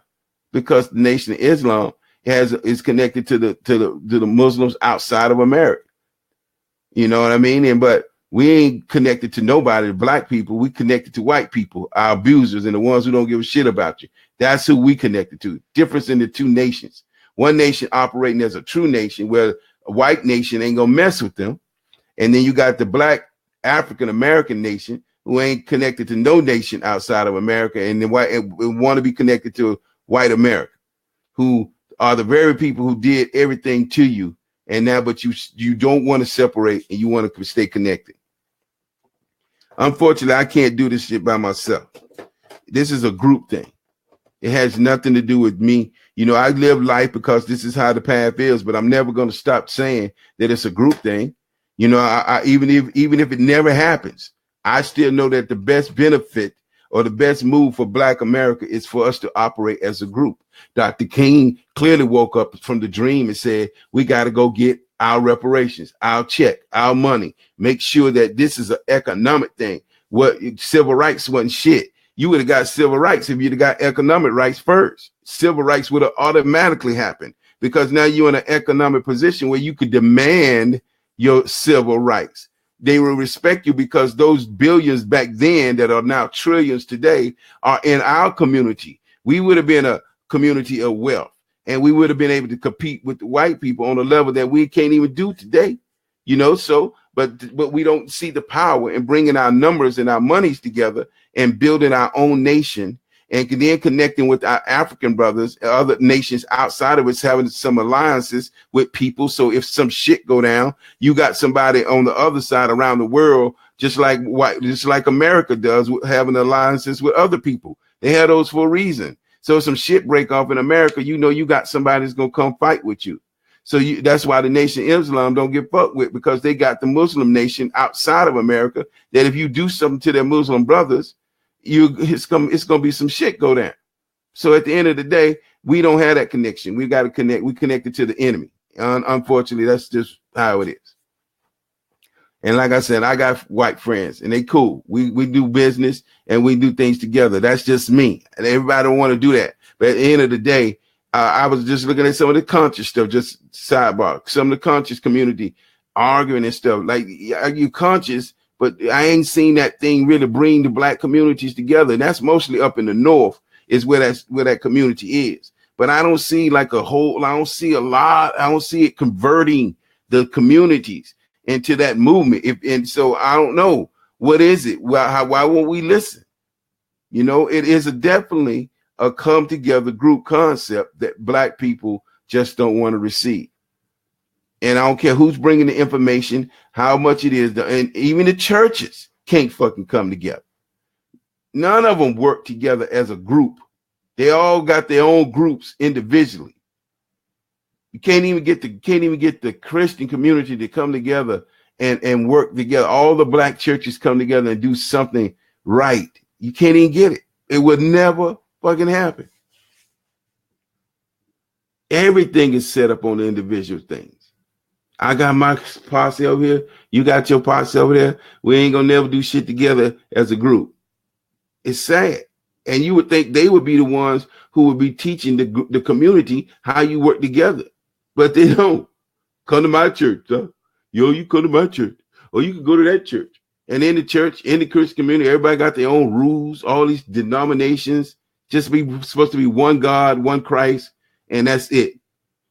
because the Nation of Islam is connected to the Muslims outside of America. You know what I mean? But we ain't connected to nobody, black people. We connected to white people, our abusers, and the ones who don't give a shit about you. That's who we connected to. Difference in the two nations. One nation operating as a true nation where a white nation ain't gonna mess with them. And then you got the black African American nation who ain't connected to no nation outside of America, and then want to be connected to white America, who are the very people who did everything to you. And now, but you don't want to separate and you want to stay connected. Unfortunately, I can't do this shit by myself. This is a group thing. It has nothing to do with me. You know, I live life because this is how the path is, but I'm never going to stop saying that it's a group thing. You know, I even if it never happens, I still know that the best benefit or the best move for Black America is for us to operate as a group. Dr. King clearly woke up from the dream and said, we got to go get our reparations, our check, our money, make sure that this is an economic thing. What civil rights wasn't shit. You would have got civil rights if you'd have got economic rights first. Civil rights would have automatically happened because now you're in an economic position where you could demand your civil rights. They will respect you because those billions back then that are now trillions today are in our community. We would have been a community of wealth, and we would have been able to compete with the white people on a level that we can't even do today, you know. So, but we don't see the power in bringing our numbers and our monies together and building our own nation, and then connecting with our African brothers, other nations outside of us, having some alliances with people. So if some shit go down, you got somebody on the other side around the world, just like America does, having alliances with other people. They have those for a reason. So if some shit break off in America, you know you got somebody that's gonna come fight with you. So that's why the Nation of Islam don't get fucked with, because they got the Muslim nation outside of America that if you do something to their Muslim brothers, it's gonna be some shit go down. So at the end of the day, we don't have that connection. We got to connect. We connected to the enemy. Unfortunately, that's just how it is. And like I said, I got white friends and they cool. We do business and we do things together. That's just me. And everybody don't want to do that. But at the end of the day, I was just looking at some of the conscious stuff, just sidebar, some of the conscious community arguing and stuff. Like, you conscious, but I ain't seen that thing really bring the Black communities together. And that's mostly up in the North is where that community is. But I don't see like a whole, I don't see a lot. I don't see it converting the communities into that movement. And so I don't know, what is it? Why won't we listen? You know, it is definitely a come together group concept that Black people just don't want to receive. And I don't care who's bringing the information, how much it is, and even the churches can't fucking come together. None of them work together as a group. They all got their own groups individually. You can't even get the Christian community to come together and work together. All the Black churches come together and do something right. You can't even get it. It would never fucking happen. Everything is set up on the individual things. I got my posse over here. You got your posse over there. We ain't gonna never do shit together as a group. It's sad. And you would think they would be the ones who would be teaching the community how you work together. But they don't. Come to my church, huh? Yo, you come to my church. Or you can go to that church. And in the church, in the Christian community, everybody got their own rules, all these denominations, just supposed to be one God, one Christ, and that's it.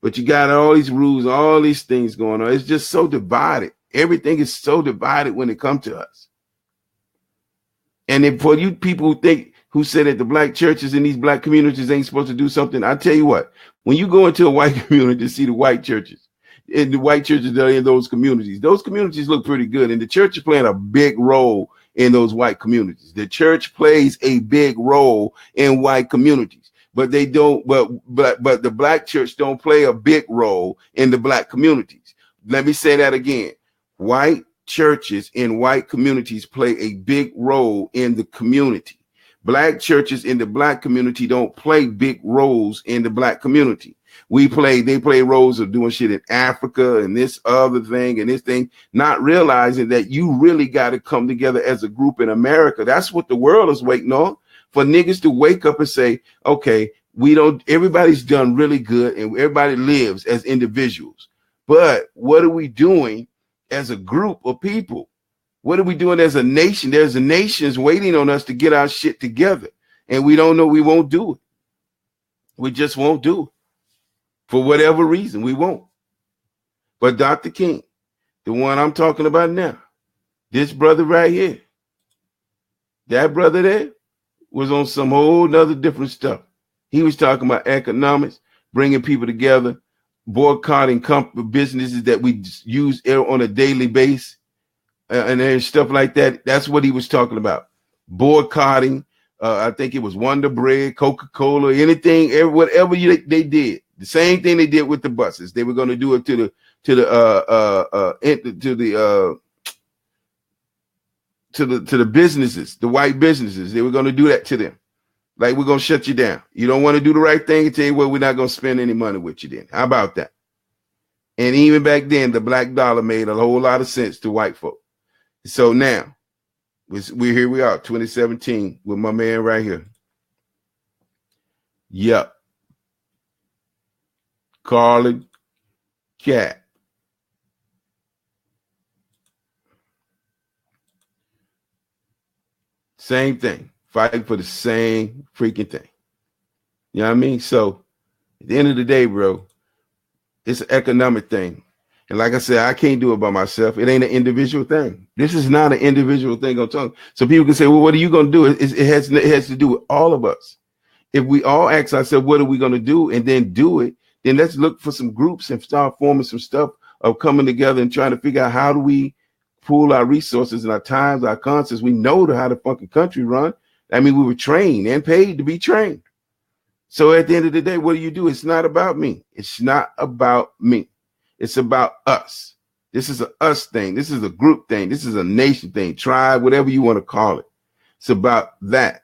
But you got all these rules, all these things going on. It's just so divided. Everything is so divided when it comes to us. And then for you people who say that the Black churches in these Black communities ain't supposed to do something, I tell you what, when you go into a white community to see the white churches, and the white churches that are in those communities look pretty good. And the church is playing a big role in those white communities. The church plays a big role in white communities, but they don't, but the Black church don't play a big role in the Black communities. Let me say that again. White churches in white communities play a big role in the community. Black churches in the Black community don't play big roles in the Black community. They play roles of doing shit in Africa and this other thing and this thing, not realizing that you really got to come together as a group in America. That's what the world is waiting on, for niggas to wake up and say, okay, everybody's done really good and everybody lives as individuals. But what are we doing as a group of people? What are we doing as a nation? There's a nation's waiting on us to get our shit together. And we don't know, we won't do it. We just won't do it. For whatever reason, we won't. But Dr. King, the one I'm talking about now, this brother right here, that brother there was on some whole nother different stuff. He was talking about economics, bringing people together, boycotting businesses that we use on a daily basis, and stuff like that. That's what he was talking about. Boycotting. I think it was Wonder Bread, Coca-Cola, anything, whatever they did. The same thing they did with the buses. They were going to do it to the businesses, the white businesses. They were going to do that to them. Like, we're going to shut you down. You don't want to do the right thing, and tell you, well, we're not going to spend any money with you then. How about that? And even back then, the black dollar made a whole lot of sense to white folk. So now, here we are, 2017, with my man right here. Yep. Carlin Cat. Same thing. Fighting for the same freaking thing. You know what I mean? So at the end of the day, bro, it's an economic thing. And like I said, I can't do it by myself. It ain't an individual thing. This is not an individual thing I'm talking. So people can say, well, what are you going to do? It has to do with all of us. If we all ask ourselves, what are we going to do? And then do it, then let's look for some groups and start forming some stuff of coming together and trying to figure out how do we pool our resources and our times, our concepts. We know how the fucking country run. I mean, we were trained and paid to be trained. So at the end of the day, what do you do? It's not about me. It's not about me. It's about us. This is a us thing. This is a group thing. This is a nation thing, tribe, whatever you want to call it. It's about that.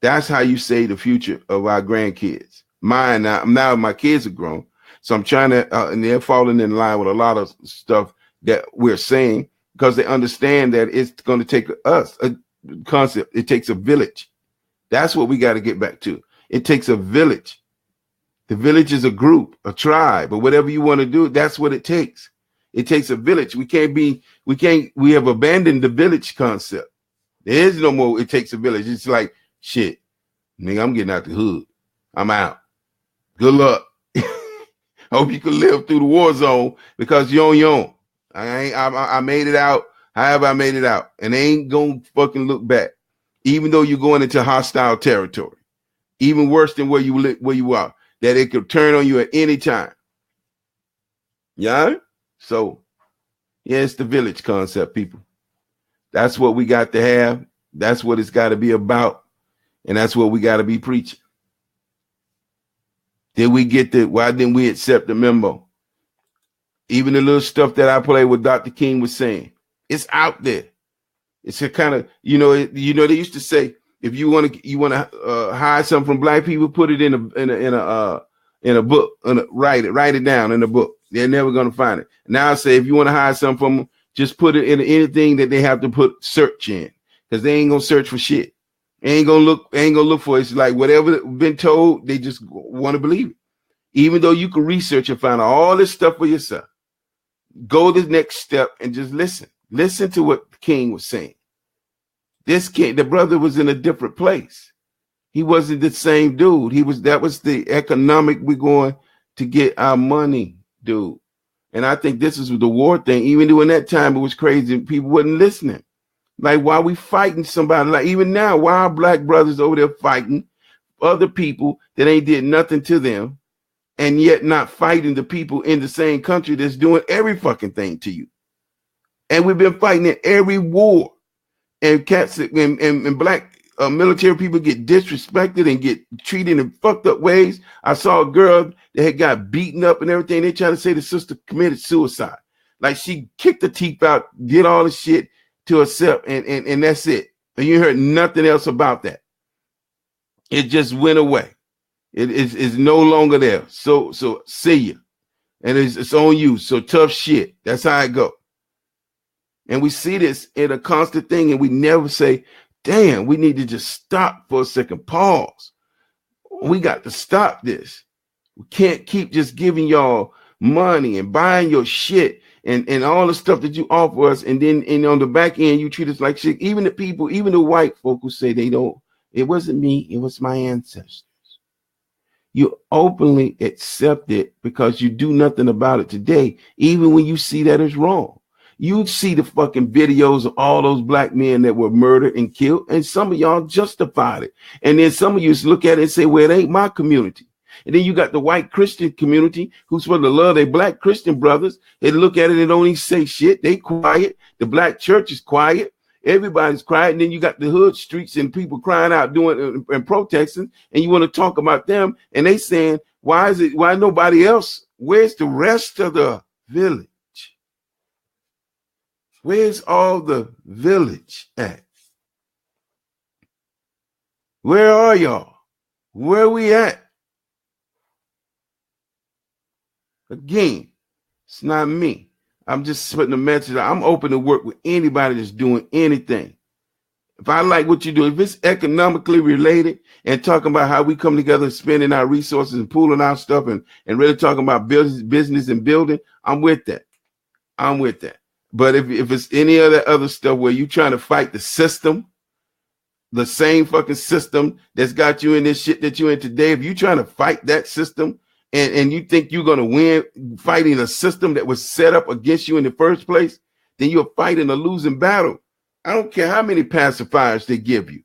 That's how you save the future of our grandkids. Mine now my kids are grown. So I'm trying to, and they're falling in line with a lot of stuff that we're saying because they understand that it's going to take us a concept. It takes a village. That's what we got to get back to. It takes a village. The village is a group, a tribe, or whatever you want to do. That's what it takes. It takes a village. We have abandoned the village concept. There is no more. It takes a village. It's like, shit, nigga, I'm getting out the hood. I'm out. Good luck. I hope you can live through the war zone because you're on your own. I made it out. However, I made it out, and they ain't gonna fucking look back, even though you're going into hostile territory, even worse than where you are. That it could turn on you at any time. Yeah. So, yeah, it's the village concept, people. That's what we got to have. That's what it's got to be about, and that's what we got to be preaching. Did we get the? Why didn't we accept the memo? Even the little stuff that I played with Dr. King was saying, it's out there. It's a kind of, they used to say, if you want to hide something from black people, put it in a book, write it down in a book. They're never going to find it. Now I say, if you want to hide something from them, just put it in anything that they have to put search in, because they ain't gonna search for shit. They ain't gonna look for it. It's like whatever been told, they just want to believe it. Even though you can research and find out all this stuff for yourself, go the next step and just listen. Listen to what King was saying. This King, the brother was in a different place. He wasn't the same dude. That was the economic, we're going to get our money, dude. And I think this is the war thing. Even during that time, it was crazy. People wasn't listening. Like, why we fighting somebody? Like, even now, why are black brothers over there fighting other people that ain't did nothing to them, and yet not fighting the people in the same country that's doing every fucking thing to you? And we've been fighting in every war. And cats and black military people get disrespected and get treated in fucked up ways. I saw a girl that had got beaten up and everything. They try to say the sister committed suicide. Like, she kicked the teeth out, did all the shit to herself, and that's it. And you heard nothing else about that. It just went away. It's no longer there. So see you. And it's on you. So tough shit. That's how it go. And we see this in a constant thing, and we never say, damn, we need to just stop for a second, pause. We got to stop this. We can't keep just giving y'all money and buying your shit and all the stuff that you offer us, and then on the back end you treat us like shit. Even the people, even the white folk who say they don't, it wasn't me, it was my ancestors. You openly accept it because you do nothing about it today, even when you see that it's wrong. You see the fucking videos of all those black men that were murdered and killed, and some of y'all justified it. And then some of you look at it and say, well, it ain't my community. And then you got the white Christian community who's supposed to love their black Christian brothers. They look at it and don't even say shit. They quiet. The black church is quiet. Everybody's quiet. And then you got the hood streets and people crying out, doing and protesting. And you want to talk about them. And they saying, why nobody else? Where's the rest of the village? Where's all the village at? Where are y'all? Where are we at? Again, it's not me. I'm just putting a message out. I'm open to work with anybody that's doing anything. If I like what you do, if it's economically related and talking about how we come together, spending our resources and pooling our stuff and really talking about business and building, I'm with that. I'm with that. But if it's any other stuff where you trying to fight the system, the same fucking system that's got you in this shit that you're in today, if you trying to fight that system and you think you're going to win fighting a system that was set up against you in the first place, then you're fighting a losing battle. I don't care how many pacifiers they give you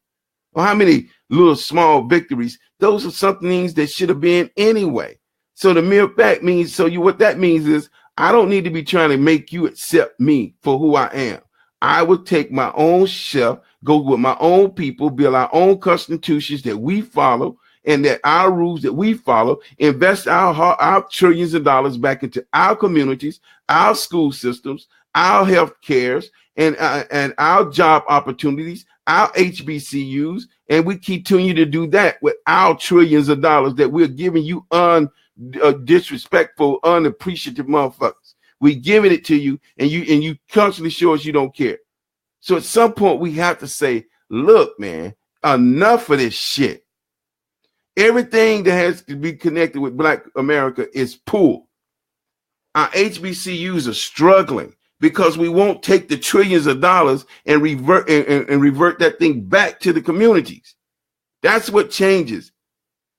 or how many little small victories. Those are some things that should have been anyway. So the mere fact means, what that means is I don't need to be trying to make you accept me for who I am. I would take my own shelf, go with my own people, build our own constitutions that we follow, and that our rules that we follow, invest our trillions of dollars back into our communities, our school systems, our health cares, and our job opportunities, our HBCUs, and we continue to do that with our trillions of dollars that we're giving you disrespectful, unappreciative motherfuckers. We giving it to you, and you constantly show us you don't care. So at some point we have to say, look, man, enough of this shit. Everything that has to be connected with Black America is poor. Our HBCUs are struggling because we won't take the trillions of dollars and revert that thing back to the communities. That's what changes.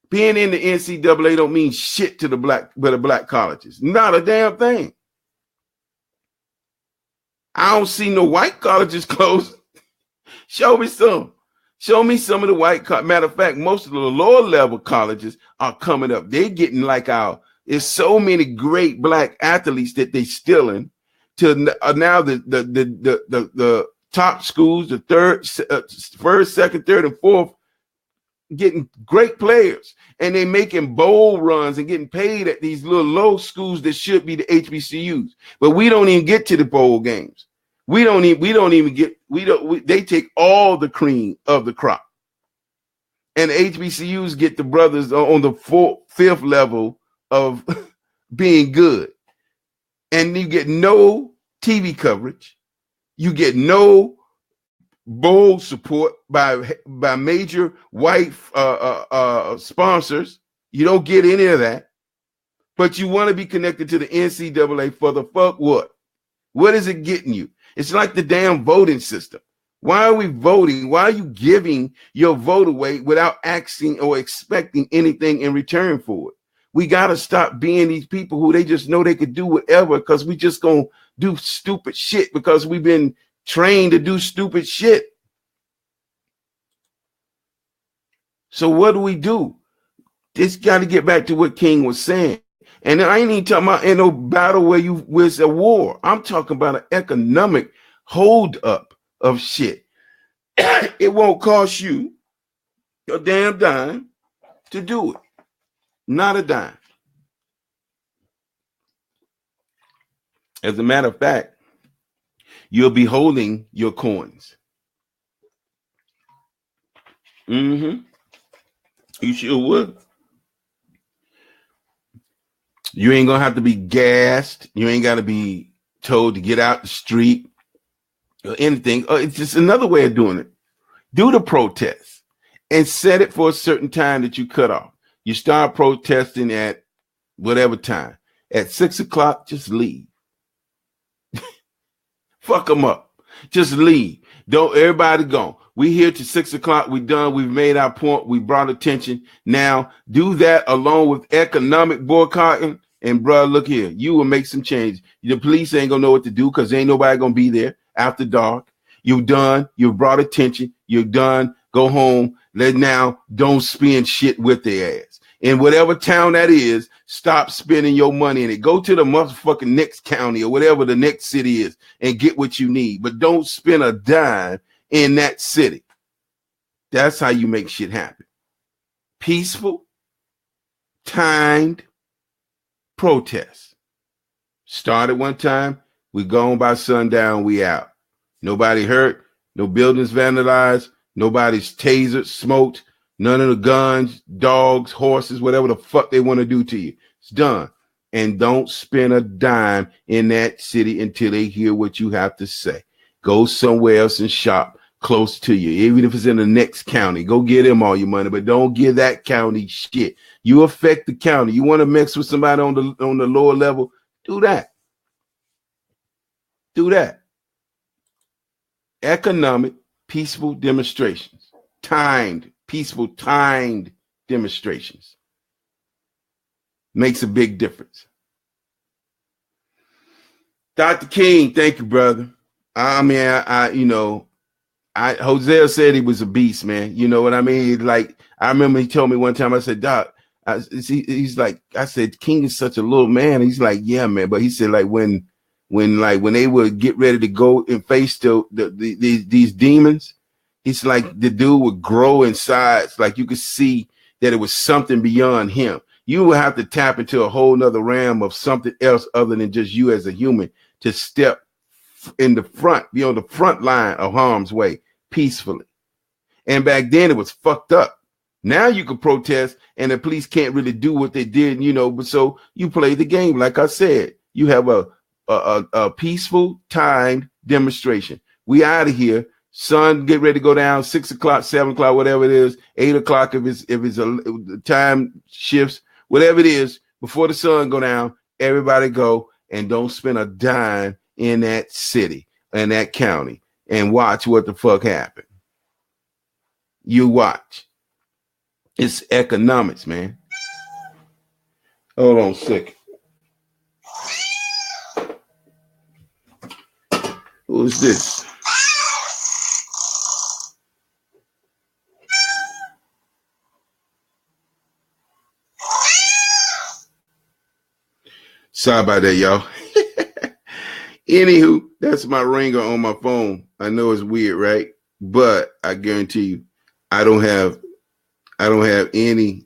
Being in the NCAA don't mean shit to the black colleges. Not a damn thing. I don't see no white colleges closed. Show me some. Show me some of the white colleges. Matter of fact, most of the lower level colleges are coming up. They're getting like there's so many great black athletes that they stealing to now the top schools, the first, second, third, and fourth, getting great players, and they making bowl runs and getting paid at these little low schools that should be the HBCUs. But we don't even get to the bowl games. They take all the cream of the crop. And the HBCUs get the brothers on the fifth level of being good. And you get no TV coverage. You get no bold support by major white sponsors. You don't get any of that. But you want to be connected to the NCAA for the fuck what? What is it getting you? It's like the damn voting system. Why are we voting? Why are you giving your vote away without asking or expecting anything in return for it? We got to stop being these people who they just know they could do whatever because we just going to do stupid shit because we've been trained to do stupid shit. So what do? This got to get back to what King was saying. And I ain't even talking about in no battle where it's a war. I'm talking about an economic hold up of shit. It won't cost you your damn dime to do it. Not a dime. As a matter of fact, you'll be holding your coins. You sure would. You ain't gonna have to be gassed. You ain't got to be told to get out the street or anything. It's just another way of doing it. Do the protest and set it for a certain time that you cut off. You start protesting at whatever time. At 6 o'clock, just leave. Fuck them up. Just leave. Don't everybody go. We here to 6 o'clock. We done. We've made our point. We brought attention. Now do that along with economic boycotting. And bro, look here. You will make some change. The police ain't gonna know what to do because ain't nobody gonna be there after dark. You've done. You've brought attention. You're done. Go home. Now don't spend shit with their ass. In whatever town that is, stop spending your money in it. Go to the motherfucking next county or whatever the next city is and get what you need. But don't spend a dime in that city. That's how you make shit happen. Peaceful, timed protest. Started one time, we gone by sundown, we out. Nobody hurt, no buildings vandalized, nobody's tasered, smoked, none of the guns, dogs, horses, whatever the fuck they want to do to you. It's done. And don't spend a dime in that city until they hear what you have to say. Go somewhere else and shop close to you. Even if it's in the next county, go get them all your money, but don't give that county shit. You affect the county. You want to mix with somebody on the lower level? Do that. Do that. Economic, peaceful demonstrations. Timed, peaceful, timed demonstrations. Makes a big difference. Dr. King, thank you, brother. Hosea said he was a beast, man. You know what I mean? Like, I remember he told me one time, I said, Doc, he's like, I said, King is such a little man. He's like, yeah, man. But he said, like, when they would get ready to go and face these demons, it's like the dude would grow in size. Like you could see that it was something beyond him. You would have to tap into a whole nother realm of something else other than just you as a human to step in the front, be on the front line of harm's way peacefully. And back then it was fucked up. Now you can protest and the police can't really do what they did, but so you play the game. Like I said, you have a peaceful timed demonstration. We out of here. Sun get ready to go down, 6 o'clock, 7 o'clock, whatever it is, 8 o'clock if it's a time shifts, whatever it is, before the sun go down, everybody go and don't spend a dime in that city and that county and watch what the fuck happened. You watch. It's economics, man. Hold on a second. Who's this? Sorry about that, y'all. Anywho, that's my ringer on my phone. I know it's weird, right? But I guarantee you, I don't have any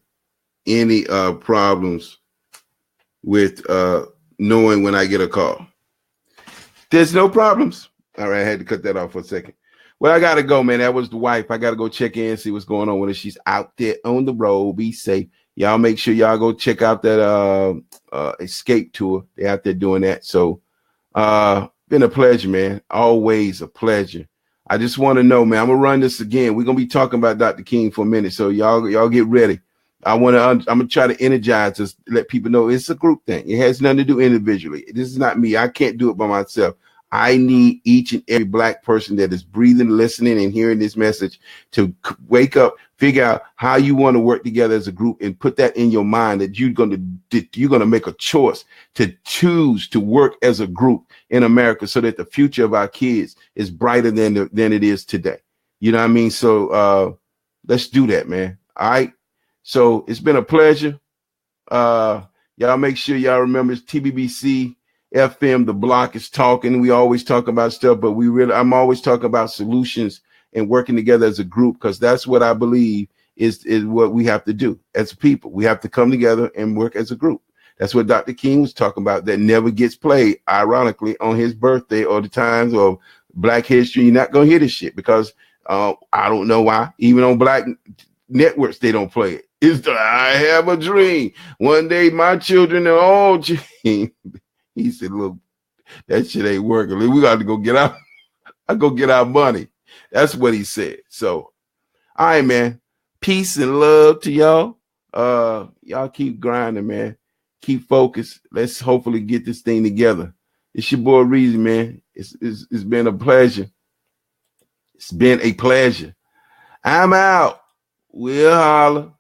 problems with knowing when I get a call. There's no problems. All right, I had to cut that off for a second. Well, I gotta go, man. That was the wife. I gotta go check in, see what's going on with her. She's out there on the road. Be safe. Y'all make sure y'all go check out that escape tour. They're out there doing that. So been a pleasure, man. Always a pleasure. I just want to know, man, I'm gonna run this again. We're gonna be talking about Dr. King for a minute. So y'all get ready. I'm gonna try to energize us, let people know it's a group thing. It has nothing to do individually. This is not me. I can't do it by myself. I need each and every black person that is breathing, listening, and hearing this message to wake up, figure out how you want to work together as a group, and put that in your mind that you're gonna make a choice to choose to work as a group in America, so that the future of our kids is brighter than it is today. You know what I mean? So let's do that, man. All right. So it's been a pleasure. Y'all make sure y'all remember it's TBBC. FM, the BLOC is talking. We always talk about stuff, but I'm always talking about solutions and working together as a group, because that's what I believe is what we have to do as people. We have to come together and work as a group. That's what Dr. King was talking about. That never gets played, ironically, on his birthday or the times of Black History. You're not gonna hear this shit because I don't know why. Even on Black networks, they don't play it. It's I have a dream. One day my children are all dream. He said, look, that shit ain't working. We got to go get our money. That's what he said. So, all right, man. Peace and love to y'all. Y'all keep grinding, man. Keep focused. Let's hopefully get this thing together. It's your boy Reason, man. It's been a pleasure. It's been a pleasure. I'm out. We'll holler.